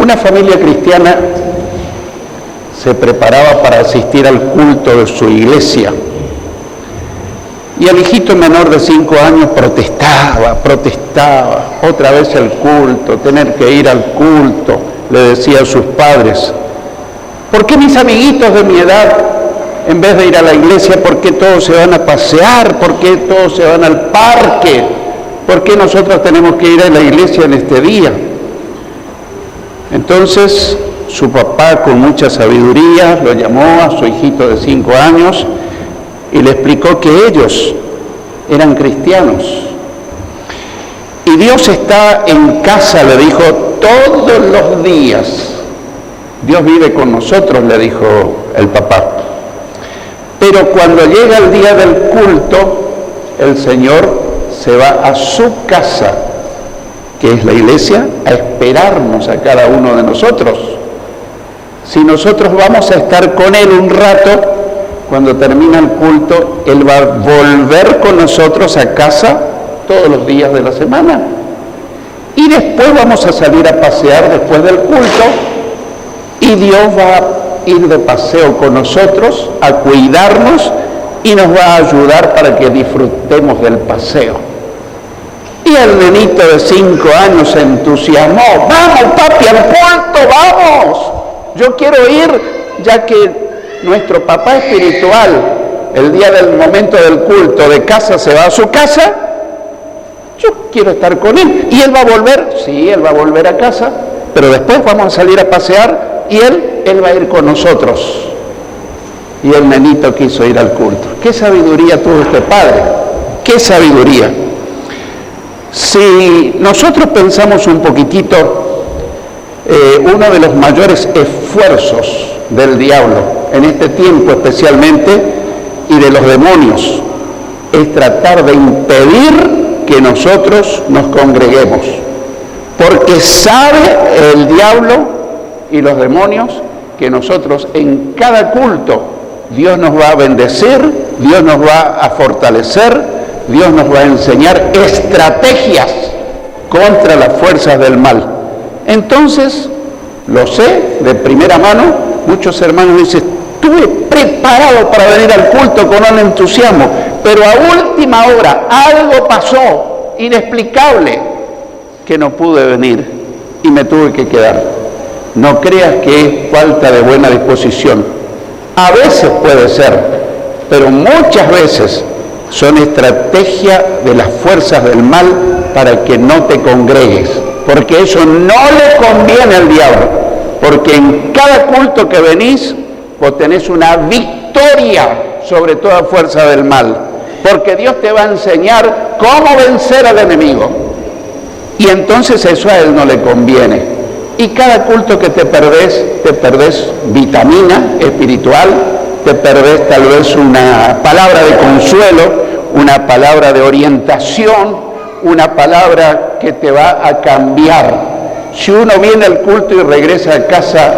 Una familia cristiana se preparaba para asistir al culto de su iglesia y el hijito menor de 5 años protestaba, otra vez el culto, tener que ir al culto, le decía a sus padres. ¿Por qué mis amiguitos de mi edad, en vez de ir a la iglesia, por qué todos se van a pasear? ¿Por qué todos se van al parque? ¿Por qué nosotros tenemos que ir a la iglesia en este día? Entonces, su papá, con mucha sabiduría, lo llamó a su hijito de 5 años y le explicó que ellos eran cristianos. Y Dios está en casa, le dijo, todos los días. Dios vive con nosotros, le dijo el papá. Pero cuando llega el día del culto, el Señor se va a su casa, que es la iglesia, a esperarnos a cada uno de nosotros. Si nosotros vamos a estar con Él un rato, cuando termina el culto, Él va a volver con nosotros a casa todos los días de la semana. Y después vamos a salir a pasear después del culto, y Dios va a ir de paseo con nosotros, a cuidarnos, y nos va a ayudar para que disfrutemos del paseo. Y el nenito de 5 años se entusiasmó. ¡Vamos, papi, al culto, vamos! Yo quiero ir, ya que nuestro papá espiritual, el día del momento del culto, de casa se va a su casa, yo quiero estar con él. ¿Y él va a volver? Sí, él va a volver a casa, pero después vamos a salir a pasear y él va a ir con nosotros. Y el nenito quiso ir al culto. ¡Qué sabiduría tuvo este padre! ¡Qué sabiduría! Si nosotros pensamos un poquitito, uno de los mayores esfuerzos del diablo, en este tiempo especialmente, y de los demonios, es tratar de impedir que nosotros nos congreguemos. Porque sabe el diablo y los demonios que nosotros en cada culto Dios nos va a bendecir, Dios nos va a fortalecer, Dios nos va a enseñar estrategias contra las fuerzas del mal. Entonces, lo sé de primera mano, muchos hermanos dicen, estuve preparado para venir al culto con un entusiasmo, pero a última hora algo pasó inexplicable que no pude venir y me tuve que quedar. No creas que es falta de buena disposición. A veces puede ser, pero muchas veces son estrategias de las fuerzas del mal para que no te congregues, porque eso no le conviene al diablo, porque en cada culto que venís vos tenés una victoria sobre toda fuerza del mal, porque Dios te va a enseñar cómo vencer al enemigo, y entonces eso a él no le conviene. Y cada culto que te perdés vitamina espiritual, te perdés tal vez una palabra de consuelo, una palabra de orientación, una palabra que te va a cambiar. Si uno viene al culto y regresa a casa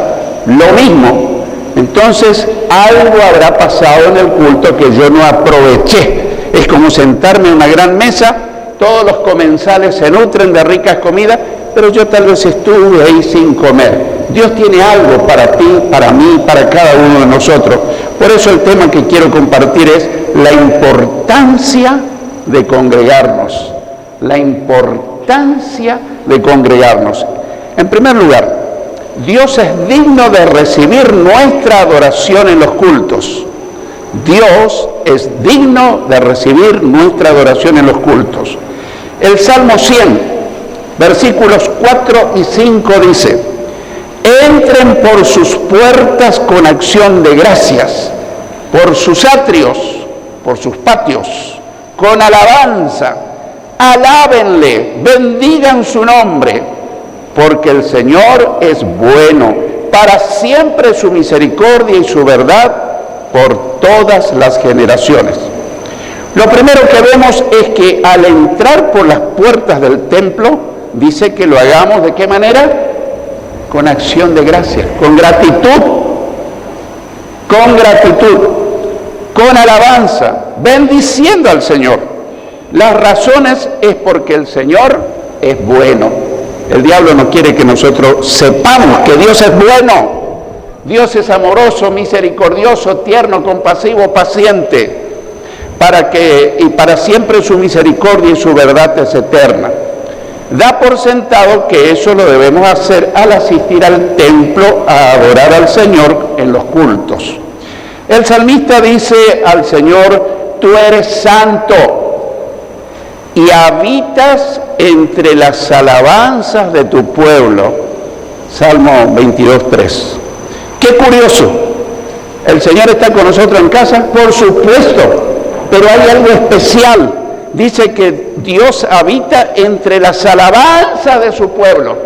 lo mismo, entonces algo habrá pasado en el culto que yo no aproveché. Es como sentarme en una gran mesa, todos los comensales se nutren de ricas comidas, pero yo tal vez estuve ahí sin comer. Dios tiene algo para ti, para mí, para cada uno de nosotros. Por eso el tema que quiero compartir es la importancia de congregarnos. La importancia de congregarnos. En primer lugar, Dios es digno de recibir nuestra adoración en los cultos. Dios es digno de recibir nuestra adoración en los cultos. El Salmo 100, versículos 4 y 5 dice: entren por sus puertas con acción de gracias, por sus atrios, por sus patios, con alabanza, alábenle, bendigan su nombre, porque el Señor es bueno, para siempre su misericordia y su verdad por todas las generaciones. Lo primero que vemos es que al entrar por las puertas del templo, dice que lo hagamos ¿de qué manera? Con acción de gracias, con gratitud, con alabanza, bendiciendo al Señor. Las razones es porque el Señor es bueno. El diablo no quiere que nosotros sepamos que Dios es bueno. Dios es amoroso, misericordioso, tierno, compasivo, paciente, y para siempre su misericordia y su verdad es eterna. Da por sentado que eso lo debemos hacer al asistir al templo a adorar al Señor en los cultos. El salmista dice al Señor: tú eres santo y habitas entre las alabanzas de tu pueblo. Salmo 22:3. Qué curioso. ¿El Señor está con nosotros en casa? Por supuesto, pero hay algo especial. Dice que Dios habita entre las alabanzas de su pueblo.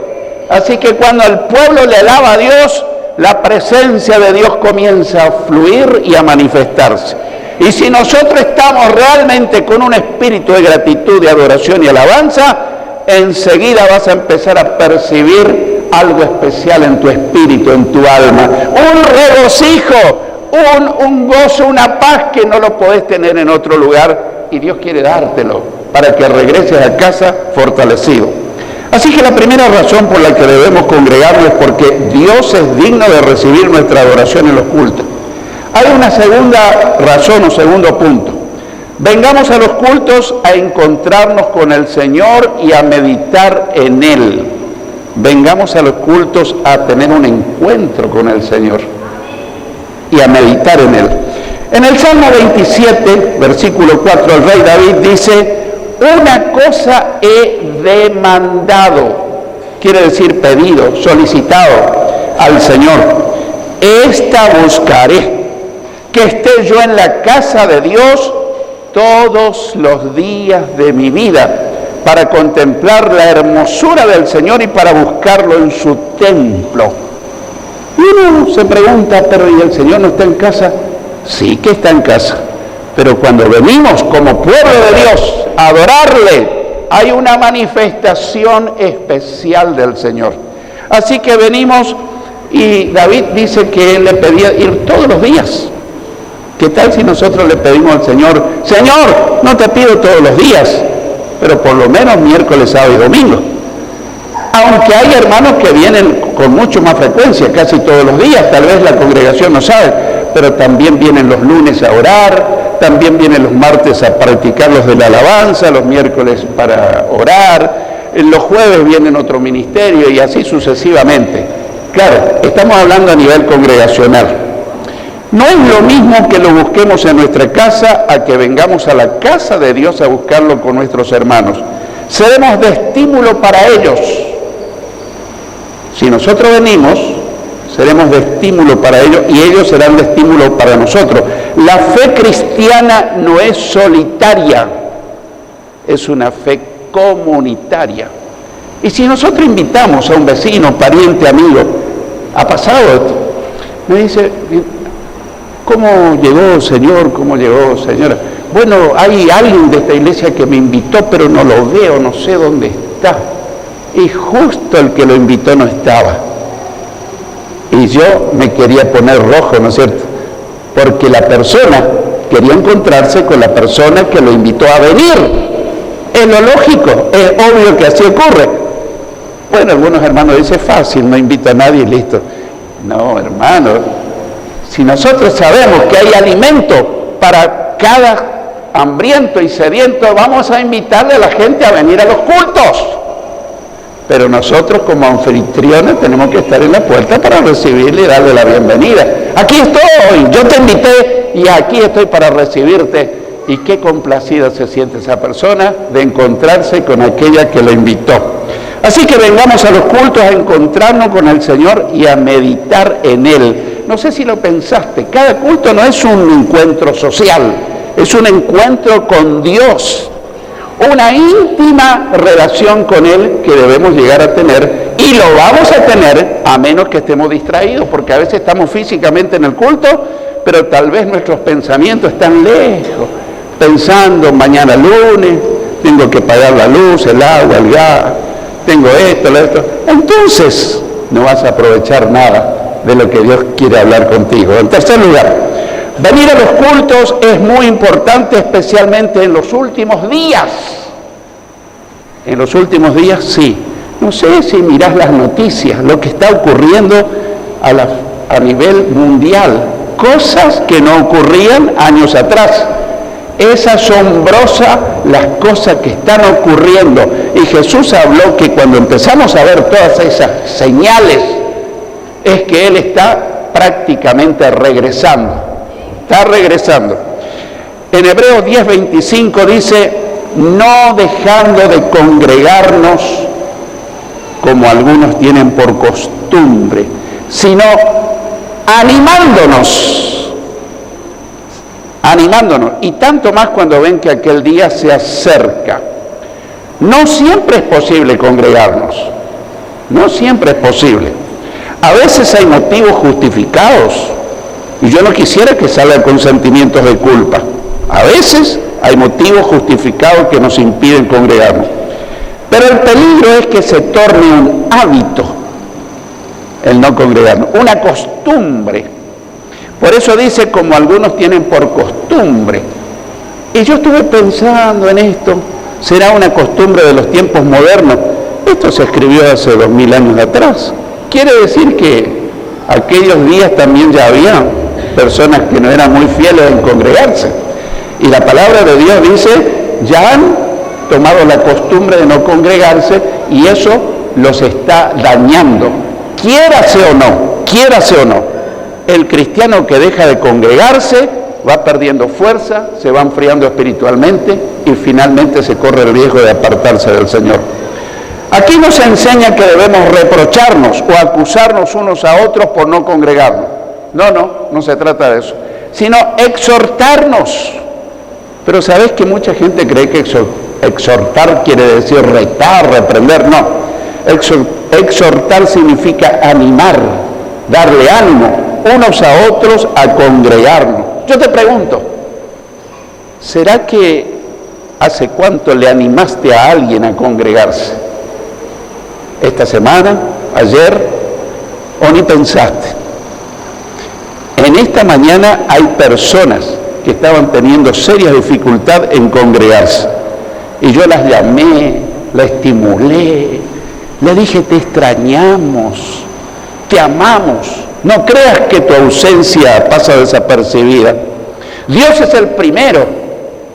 Así que cuando el pueblo le alaba a Dios, la presencia de Dios comienza a fluir y a manifestarse. Y si nosotros estamos realmente con un espíritu de gratitud, de adoración y alabanza, enseguida vas a empezar a percibir algo especial en tu espíritu, en tu alma. Un regocijo, un gozo, una paz que no lo podés tener en otro lugar. Y Dios quiere dártelo para que regreses a casa fortalecido. Así que la primera razón por la que debemos congregarnos es porque Dios es digno de recibir nuestra adoración en los cultos. Hay una segunda razón o segundo punto. Vengamos a los cultos a encontrarnos con el Señor y a meditar en Él. Vengamos a los cultos a tener un encuentro con el Señor y a meditar en Él. En el Salmo 27, versículo 4, el rey David dice: una cosa he demandado, quiere decir pedido, solicitado al Señor. Esta buscaré, que esté yo en la casa de Dios todos los días de mi vida, para contemplar la hermosura del Señor y para buscarlo en su templo. Y uno se pregunta: pero ¿y el Señor no está en casa? Sí que está en casa, pero cuando venimos como pueblo de Dios a adorarle, hay una manifestación especial del Señor. Así que venimos, y David dice que él le pedía ir todos los días. ¿Qué tal si nosotros le pedimos al Señor: Señor, no te pido todos los días, pero por lo menos miércoles, sábado y domingo? Aunque hay hermanos que vienen con mucho más frecuencia, casi todos los días, tal vez la congregación no sabe, pero también vienen los lunes a orar, también vienen los martes a practicar los de la alabanza, los miércoles para orar, los jueves vienen otro ministerio y así sucesivamente. Claro, estamos hablando a nivel congregacional. No es lo mismo que lo busquemos en nuestra casa a que vengamos a la casa de Dios a buscarlo con nuestros hermanos. Seremos de estímulo para ellos. Si nosotros venimos, seremos de estímulo para ellos y ellos serán de estímulo para nosotros. La fe cristiana no es solitaria, es una fe comunitaria. Y si nosotros invitamos a un vecino, pariente, amigo, ha pasado esto, me dice: ¿cómo llegó, señor? ¿Cómo llegó, señora? Bueno, hay alguien de esta iglesia que me invitó, pero no lo veo, no sé dónde está. Y justo el que lo invitó no estaba. Y yo me quería poner rojo, ¿no es cierto? Porque la persona quería encontrarse con la persona que lo invitó a venir. Es lo lógico, es obvio que así ocurre. Bueno, algunos hermanos dicen: fácil, no invito a nadie y listo. No, hermano, si nosotros sabemos que hay alimento para cada hambriento y sediento, vamos a invitarle a la gente a venir a los cultos. Pero nosotros como anfitriones tenemos que estar en la puerta para recibirle y darle la bienvenida. Aquí estoy, yo te invité y aquí estoy para recibirte. Y qué complacida se siente esa persona de encontrarse con aquella que lo invitó. Así que vengamos a los cultos a encontrarnos con el Señor y a meditar en Él. No sé si lo pensaste, cada culto no es un encuentro social, es un encuentro con Dios. Una íntima relación con Él que debemos llegar a tener, y lo vamos a tener a menos que estemos distraídos, porque a veces estamos físicamente en el culto, pero tal vez nuestros pensamientos están lejos, pensando: mañana lunes, tengo que pagar la luz, el agua, el gas, tengo esto, esto. Entonces no vas a aprovechar nada de lo que Dios quiere hablar contigo. En tercer lugar, venir a los cultos es muy importante, especialmente en los últimos días. En los últimos días, sí. No sé si mirás las noticias, lo que está ocurriendo a nivel mundial, cosas que no ocurrían años atrás. Es asombrosa las cosas que están ocurriendo. Y Jesús habló que cuando empezamos a ver todas esas señales, es que Él está prácticamente regresando. Está regresando. En Hebreos 10:25 dice, no dejando de congregarnos, como algunos tienen por costumbre, sino animándonos, y tanto más cuando ven que aquel día se acerca. No siempre es posible congregarnos, no siempre es posible. A veces hay motivos justificados, y yo no quisiera que salga con sentimientos de culpa. A veces hay motivos justificados que nos impiden congregarnos. Pero el peligro es que se torne un hábito el no congregarnos, una costumbre. Por eso dice, como algunos tienen por costumbre. Y yo estuve pensando en esto, ¿será una costumbre de los tiempos modernos? Esto se escribió hace 2000 años atrás. Quiere decir que aquellos días también ya había personas que no eran muy fieles en congregarse. Y la palabra de Dios dice, ya han tomado la costumbre de no congregarse y eso los está dañando. Quiérase o no, el cristiano que deja de congregarse va perdiendo fuerza, se va enfriando espiritualmente y finalmente se corre el riesgo de apartarse del Señor. Aquí nos enseña que debemos reprocharnos o acusarnos unos a otros por no congregarnos. No se trata de eso, sino exhortarnos. Pero ¿sabés que mucha gente cree que exhortar quiere decir retar, reprender? No, exhortar significa animar, darle ánimo unos a otros a congregarnos. Yo te pregunto, ¿será que hace cuánto le animaste a alguien a congregarse? ¿Esta semana? ¿Ayer? ¿O ni pensaste? En esta mañana hay personas que estaban teniendo seria dificultad en congregarse. Y yo las llamé, la estimulé, le dije, te extrañamos, te amamos. No creas que tu ausencia pasa desapercibida. Dios es el primero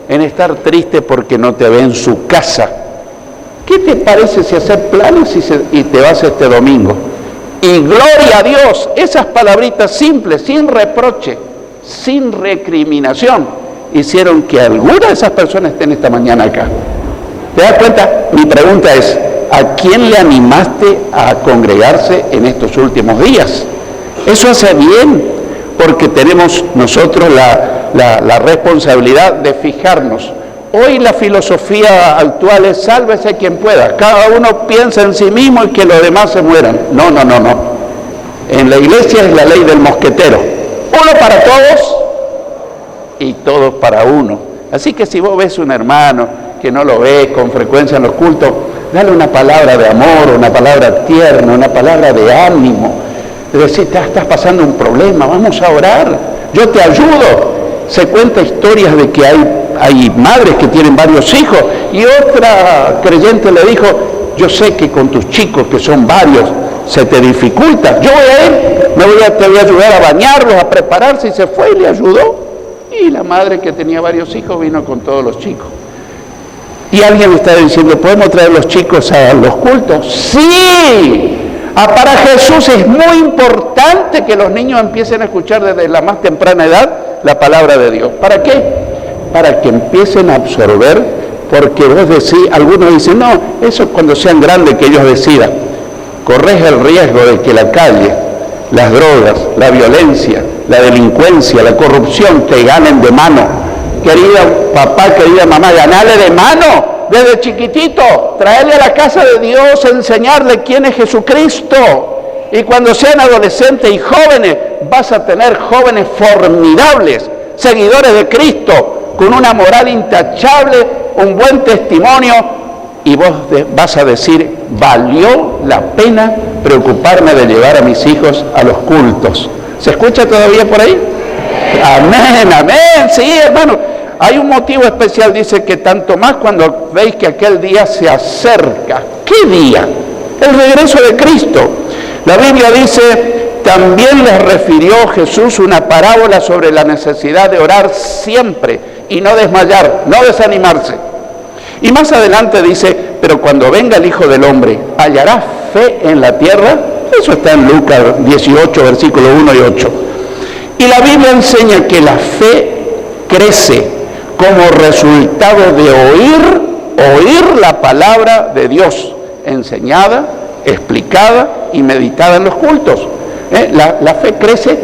en estar triste porque no te ve en su casa. ¿Qué te parece si haces planes y te vas este domingo? Y gloria a Dios, esas palabritas simples, sin reproche, sin recriminación, hicieron que alguna de esas personas estén esta mañana acá. ¿Te das cuenta? Mi pregunta es, ¿a quién le animaste a congregarse en estos últimos días? Eso hace bien, porque tenemos nosotros la responsabilidad de fijarnos. Hoy la filosofía actual es sálvese quien pueda. Cada uno piensa en sí mismo y que los demás se mueran. No. En la iglesia es la ley del mosquetero. Uno para todos y todos para uno. Así que si vos ves un hermano que no lo ves con frecuencia en los cultos, dale una palabra de amor, una palabra tierna, una palabra de ánimo. Es decir, estás pasando un problema, vamos a orar, yo te ayudo. Se cuenta historias de que hay madres que tienen varios hijos y otra creyente le dijo, yo sé que con tus chicos, que son varios, se te dificulta, yo voy a ir, te voy a ayudar a bañarlos, a prepararse, y se fue y le ayudó. Y la madre que tenía varios hijos vino con todos los chicos. Y alguien me está diciendo, ¿podemos traer los chicos a los cultos? ¡Sí! Para Jesús es muy importante que los niños empiecen a escuchar desde la más temprana edad la palabra de Dios. ¿Para qué? Para que empiecen a absorber, porque vos decís, algunos dicen, no, eso es cuando sean grandes que ellos decidan. Corres el riesgo de que la calle, las drogas, la violencia, la delincuencia, la corrupción te ganen de mano. Querida papá, querida mamá, ganale de mano desde chiquitito, traerle a la casa de Dios, enseñarle quién es Jesucristo. Y cuando sean adolescentes y jóvenes, vas a tener jóvenes formidables, seguidores de Cristo, con una moral intachable, un buen testimonio, y vos vas a decir, valió la pena preocuparme de llevar a mis hijos a los cultos. ¿Se escucha todavía por ahí? Amén, sí, hermano. Hay un motivo especial, dice que tanto más cuando veis que aquel día se acerca. ¿Qué día? el regreso de Cristo. La Biblia dice, también les refirió Jesús una parábola sobre la necesidad de orar siempre y no desmayar, no desanimarse. Y más adelante dice, pero cuando venga el Hijo del Hombre, ¿hallará fe en la tierra? Eso está en Lucas 18, versículos 1 y 8. Y la Biblia enseña que la fe crece como resultado de oír la palabra de Dios, enseñada, explicada y meditada en los cultos. La fe crece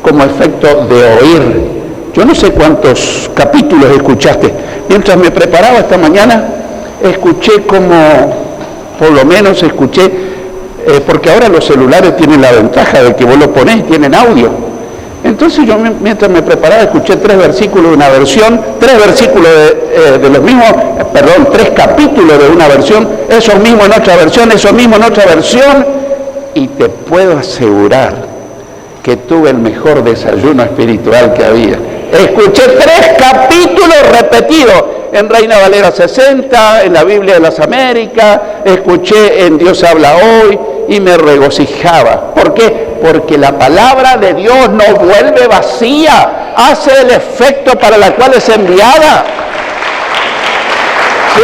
como efecto de oír. Yo no sé cuántos capítulos escuchaste. Mientras me preparaba esta mañana, escuché por lo menos escuché, porque ahora los celulares tienen la ventaja de que vos lo ponés y tienen audio. Entonces yo mientras me preparaba escuché 3 versículos de una versión, 3 versículos de los mismos, 3 capítulos de una versión, esos mismos en otra versión, esos mismos en otra versión, y te puedo asegurar que tuve el mejor desayuno espiritual que había. Escuché 3 capítulos repetidos en Reina Valera 60, en la Biblia de las Américas, escuché en Dios habla hoy y me regocijaba. ¿Por qué? Porque la palabra de Dios no vuelve vacía, hace el efecto para la cual es enviada. Sí.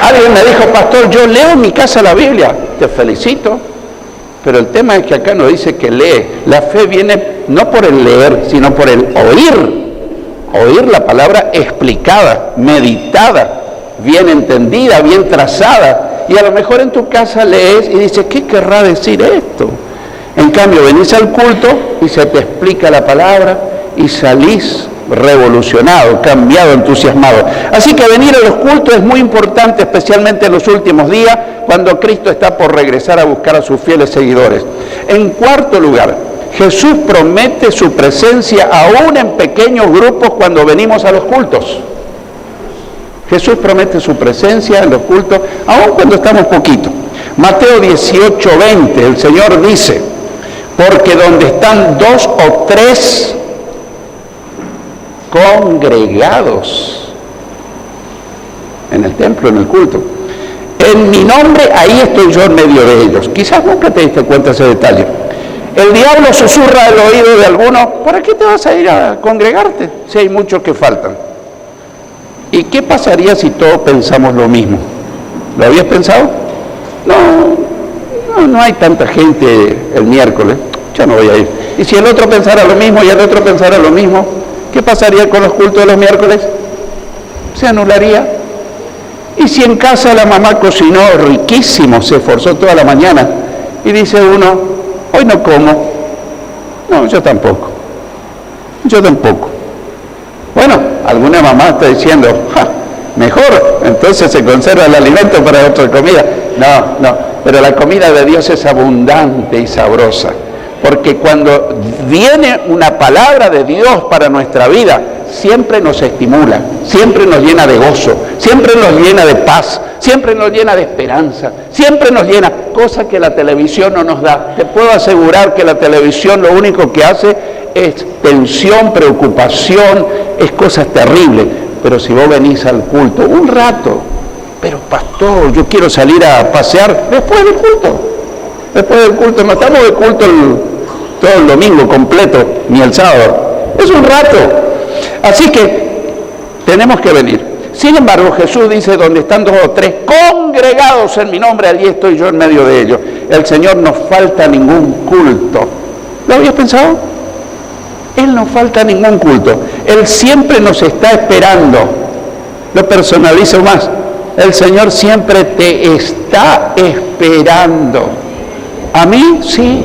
Alguien me dijo, pastor, yo leo en mi casa la Biblia. Te felicito. Pero el tema es que acá no dice que lee. La fe viene no por el leer, sino por el oír. Oír la palabra explicada, meditada, bien entendida, bien trazada. Y a lo mejor en tu casa lees y dices, ¿qué querrá decir esto? En cambio, venís al culto y se te explica la palabra y salís revolucionado, cambiado, entusiasmado. Así que venir a los cultos es muy importante, especialmente en los últimos días, cuando Cristo está por regresar a buscar a sus fieles seguidores. En cuarto lugar, Jesús promete su presencia aún en pequeños grupos cuando venimos a los cultos. Jesús promete su presencia en los cultos, aún cuando estamos poquitos. Mateo 18:20, el Señor dice, porque donde están 2 o 3 congregados en el templo, en el culto, en mi nombre, ahí estoy yo en medio de ellos. Quizás nunca te diste cuenta de ese detalle. El diablo susurra al oído de algunos, ¿para qué te vas a ir a congregarte si hay muchos que faltan? ¿Y qué pasaría si todos pensamos lo mismo? ¿Lo habías pensado? No hay tanta gente el miércoles, yo no voy a ir. Y si el otro pensara lo mismo y el otro pensara lo mismo, ¿qué pasaría con los cultos de los miércoles? Se anularía. Y si en casa la mamá cocinó riquísimo, se esforzó toda la mañana, y dice uno, hoy no como. No, yo tampoco. Bueno, alguna mamá está diciendo, mejor, entonces se conserva el alimento para otra comida. No, pero la comida de Dios es abundante y sabrosa. Porque cuando viene una palabra de Dios para nuestra vida, siempre nos estimula, siempre nos llena de gozo, siempre nos llena de paz, siempre nos llena de esperanza, siempre nos llena, cosa que la televisión no nos da. Te puedo asegurar que la televisión lo único que hace es tensión, preocupación, es cosas terribles. Pero si vos venís al culto un rato, pero pastor, yo quiero salir a pasear después del culto, no estamos de culto todo el domingo completo, ni el sábado, es un rato. Así que tenemos que venir. Sin embargo, Jesús dice, donde están 2 o 3 congregados en mi nombre, allí estoy yo en medio de ellos. El Señor no falta ningún culto. ¿Lo habías pensado? Él no falta ningún culto. Él siempre nos está esperando. Lo personalizo más. El Señor siempre te está esperando. A mí, sí.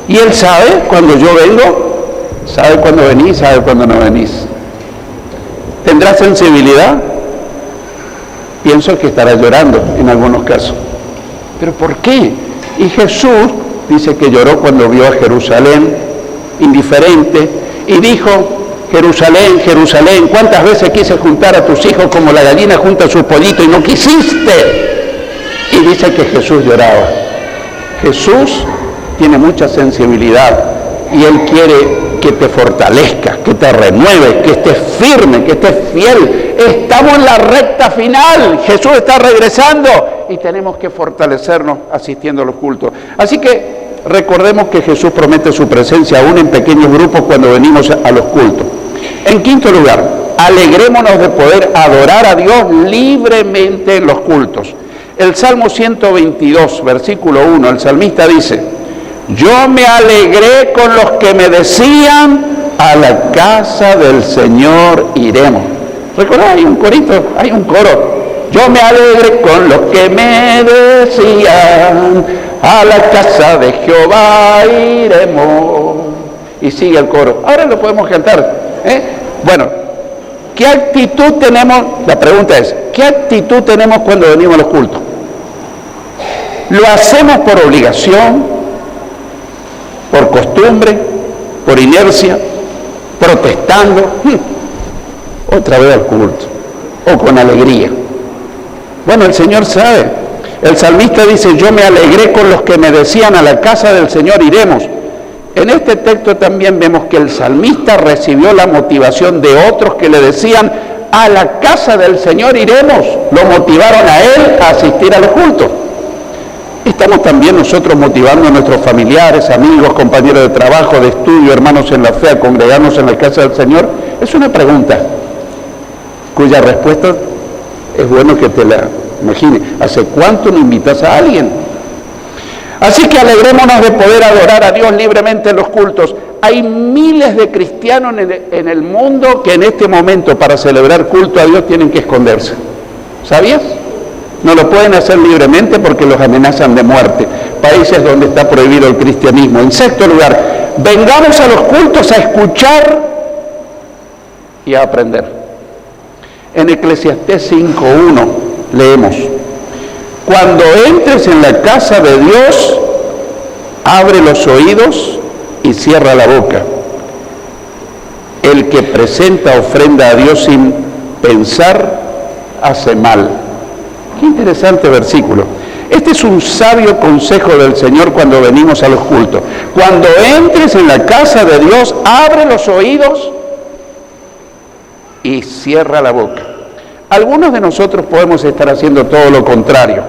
Y Él sabe cuando yo vengo, sabe cuando venís, sabe cuando no venís. ¿Tendrá sensibilidad? Pienso que estará llorando en algunos casos. ¿Pero por qué? Y Jesús dice que lloró cuando vio a Jerusalén indiferente y dijo, Jerusalén, Jerusalén, ¿cuántas veces quise juntar a tus hijos como la gallina junta a sus pollitos y no quisiste? Y dice que Jesús lloraba. Jesús tiene mucha sensibilidad y Él quiere que te fortalezca, que te renueve, que estés firme, que estés fiel. Estamos en la recta final, Jesús está regresando y tenemos que fortalecernos asistiendo a los cultos. Así que recordemos que Jesús promete su presencia aún en pequeños grupos cuando venimos a los cultos. En quinto lugar, alegrémonos de poder adorar a Dios libremente en los cultos. El Salmo 122, versículo 1, el salmista dice: yo me alegré con los que me decían, a la casa del Señor iremos. ¿Recordás? Hay un corito, hay un coro. Yo me alegré con los que me decían, a la casa de Jehová iremos. Y sigue el coro. Ahora lo podemos cantar. Bueno, ¿qué actitud tenemos? La pregunta es, ¿qué actitud tenemos cuando venimos a los cultos? ¿Lo hacemos por obligación, por costumbre, por inercia, protestando? Otra vez al culto, o con alegría. Bueno, el Señor sabe. El salmista dice: yo me alegré con los que me decían, a la casa del Señor iremos. En este texto también vemos que el salmista recibió la motivación de otros que le decían, a la casa del Señor iremos. Lo motivaron a él a asistir a los cultos. Estamos también nosotros motivando a nuestros familiares, amigos, compañeros de trabajo, de estudio, hermanos en la fe, a congregarnos en la casa del Señor. Es una pregunta cuya respuesta es bueno que te la imagines. ¿Hace cuánto no invitas a alguien? Así que alegrémonos de poder adorar a Dios libremente en los cultos. Hay miles de cristianos en el mundo que en este momento, para celebrar culto a Dios, tienen que esconderse. ¿Sabías? No lo pueden hacer libremente porque los amenazan de muerte. Países donde está prohibido el cristianismo. En sexto lugar, vengamos a los cultos a escuchar y a aprender. En Eclesiastés 5:1 leemos: cuando entres en la casa de Dios, abre los oídos y cierra la boca. El que presenta ofrenda a Dios sin pensar, hace mal. Qué interesante versículo. Este es un sabio consejo del Señor cuando venimos a los cultos. Cuando entres en la casa de Dios, abre los oídos y cierra la boca. Algunos de nosotros podemos estar haciendo todo lo contrario.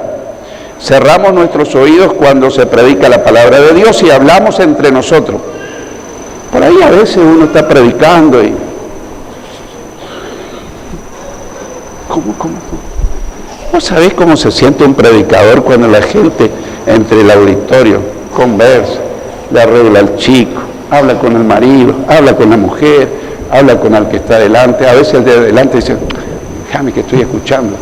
Cerramos nuestros oídos cuando se predica la palabra de Dios y hablamos entre nosotros. Por ahí a veces uno está predicando y... ¿Cómo? ¿Vos sabés cómo se siente un predicador cuando la gente entre el auditorio conversa, le arregla al chico, habla con el marido, habla con la mujer, habla con el que está delante? A veces el de adelante dice: déjame que estoy escuchando.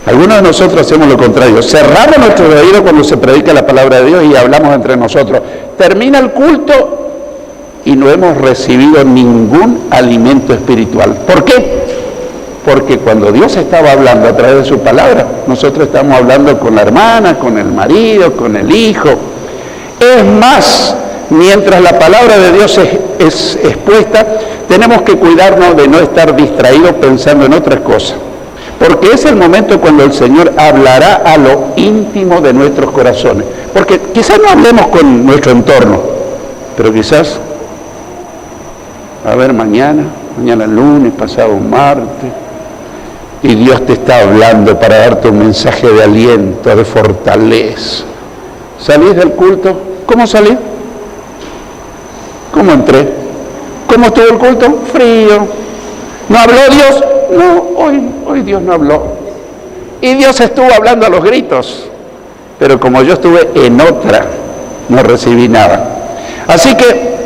Algunos de nosotros hacemos lo contrario. Cerramos nuestros oídos cuando se predica la palabra de Dios y hablamos entre nosotros. Termina el culto y no hemos recibido ningún alimento espiritual. ¿Por qué? Porque cuando Dios estaba hablando a través de su palabra, nosotros estamos hablando con la hermana, con el marido, con el hijo. Es más, mientras la palabra de Dios es expuesta, tenemos que cuidarnos de no estar distraídos pensando en otras cosas. Porque es el momento cuando el Señor hablará a lo íntimo de nuestros corazones. Porque quizás no hablemos con nuestro entorno, pero quizás, a ver, mañana lunes, pasado martes, y Dios te está hablando para darte un mensaje de aliento, de fortaleza. ¿Salís del culto? ¿Cómo salí? ¿Cómo entré? ¿Cómo estuvo el culto? Frío. ¿No habló Dios? No, hoy Dios no habló. Y Dios estuvo hablando a los gritos. Pero como yo estuve en otra, no recibí nada. Así que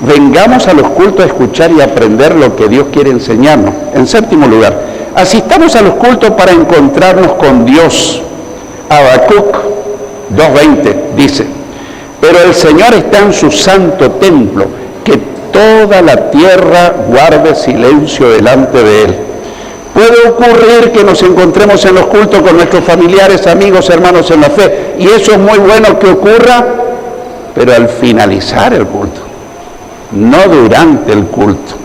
vengamos a los cultos a escuchar y aprender lo que Dios quiere enseñarnos. En séptimo lugar, asistamos a los cultos para encontrarnos con Dios. Habacuc 2:20 dice: pero el Señor está en su santo templo, que toda la tierra guarde silencio delante de Él. Puede ocurrir que nos encontremos en los cultos con nuestros familiares, amigos, hermanos en la fe, y eso es muy bueno que ocurra, pero al finalizar el culto, no durante el culto.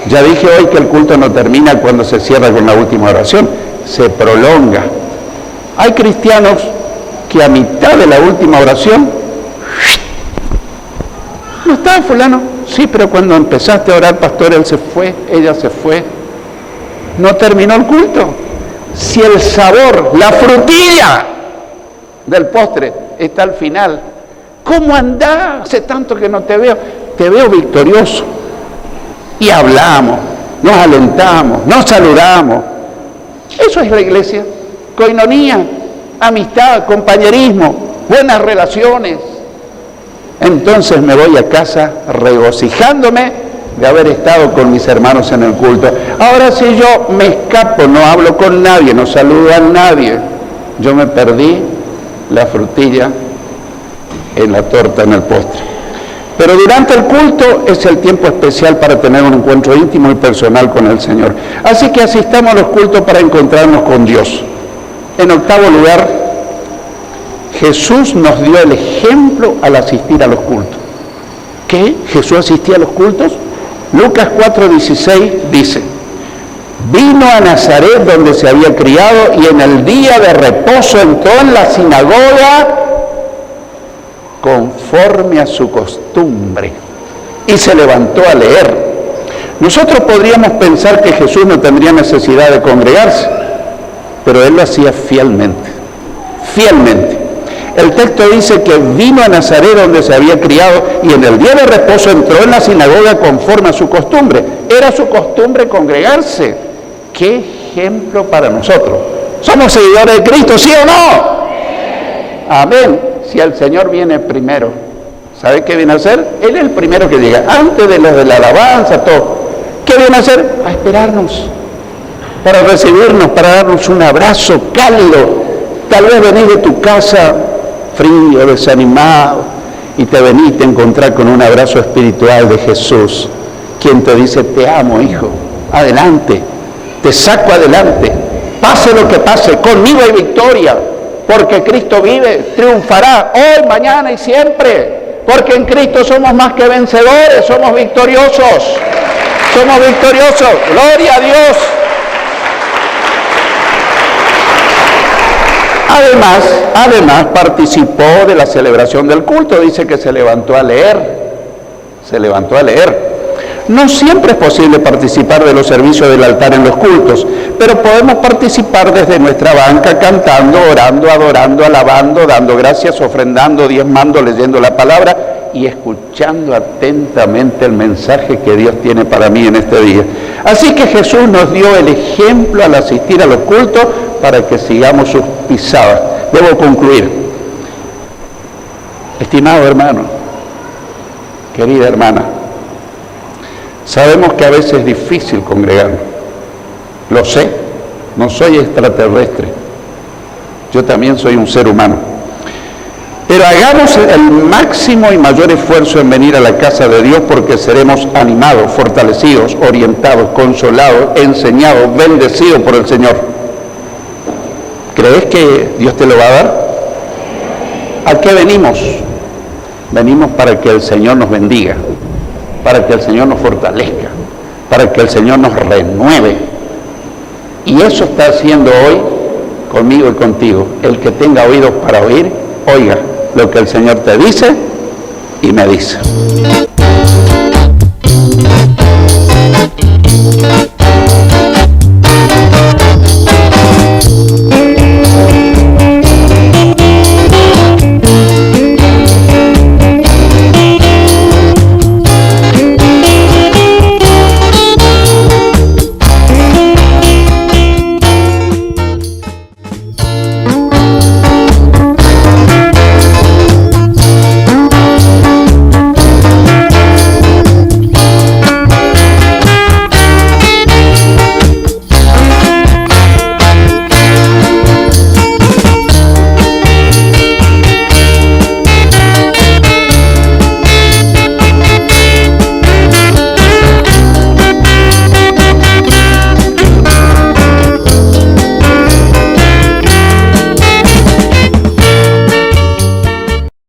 Ya dije hoy que el culto no termina cuando se cierra con la última oración, se prolonga. Hay cristianos que a mitad de la última oración ¿No está fulano? Sí, pero cuando empezaste a orar, pastor, él se fue, ella se fue. ¿No terminó el culto? Si el sabor, la frutilla del postre está al final, ¿cómo andás? Hace tanto que no te veo. Te veo victorioso. Y hablamos, nos alentamos, nos saludamos. Eso es la iglesia. Coinonía, amistad, compañerismo, buenas relaciones. Entonces me voy a casa regocijándome de haber estado con mis hermanos en el culto. Ahora si yo me escapo, no hablo con nadie, no saludo a nadie, yo me perdí la frutilla en la torta, en el postre. Pero durante el culto es el tiempo especial para tener un encuentro íntimo y personal con el Señor. Así que asistamos a los cultos para encontrarnos con Dios. En octavo lugar, Jesús nos dio el ejemplo al asistir a los cultos. ¿Qué? ¿Jesús asistía a los cultos? Lucas 4:16 dice: vino a Nazaret donde se había criado y en el día de reposo entró en la sinagoga conforme a su costumbre y se levantó a leer. Nosotros podríamos pensar que Jesús no tendría necesidad de congregarse, pero él lo hacía fielmente. El texto dice que vino a Nazaret donde se había criado y en el día de reposo entró en la sinagoga conforme a su costumbre. Era su costumbre congregarse. ¡Qué ejemplo para nosotros! ¿Somos seguidores de Cristo, sí o no? Amén. Si el Señor viene primero, ¿sabe qué viene a hacer? Él es el primero que llega, antes de los de la alabanza, todo. ¿Qué viene a hacer? A esperarnos, para recibirnos, para darnos un abrazo cálido. Tal vez venís de tu casa frío, desanimado, y te venís a encontrar con un abrazo espiritual de Jesús, quien te dice: te amo, hijo, adelante, te saco adelante, pase lo que pase, conmigo hay victoria, porque Cristo vive, triunfará hoy, mañana y siempre, porque en Cristo somos más que vencedores, somos victoriosos, gloria a Dios. Además participó de la celebración del culto, dice que se levantó a leer. No siempre es posible participar de los servicios del altar en los cultos, pero podemos participar desde nuestra banca, cantando, orando, adorando, alabando, dando gracias, ofrendando, diezmando, leyendo la palabra y escuchando atentamente el mensaje que Dios tiene para mí en este día. Así que Jesús nos dio el ejemplo al asistir a los cultos para que sigamos sus pisadas. Debo concluir. Estimado hermano, querida hermana, sabemos que a veces es difícil congregarnos. Lo sé, no soy extraterrestre. Yo también soy un ser humano. Pero hagamos el máximo y mayor esfuerzo en venir a la casa de Dios, porque seremos animados, fortalecidos, orientados, consolados, enseñados, bendecidos por el Señor. ¿Crees que Dios te lo va a dar? ¿A qué venimos? Venimos para que el Señor nos bendiga, para que el Señor nos fortalezca, para que el Señor nos renueve. Y eso está haciendo hoy conmigo y contigo. El que tenga oídos para oír, oiga lo que el Señor te dice y me dice.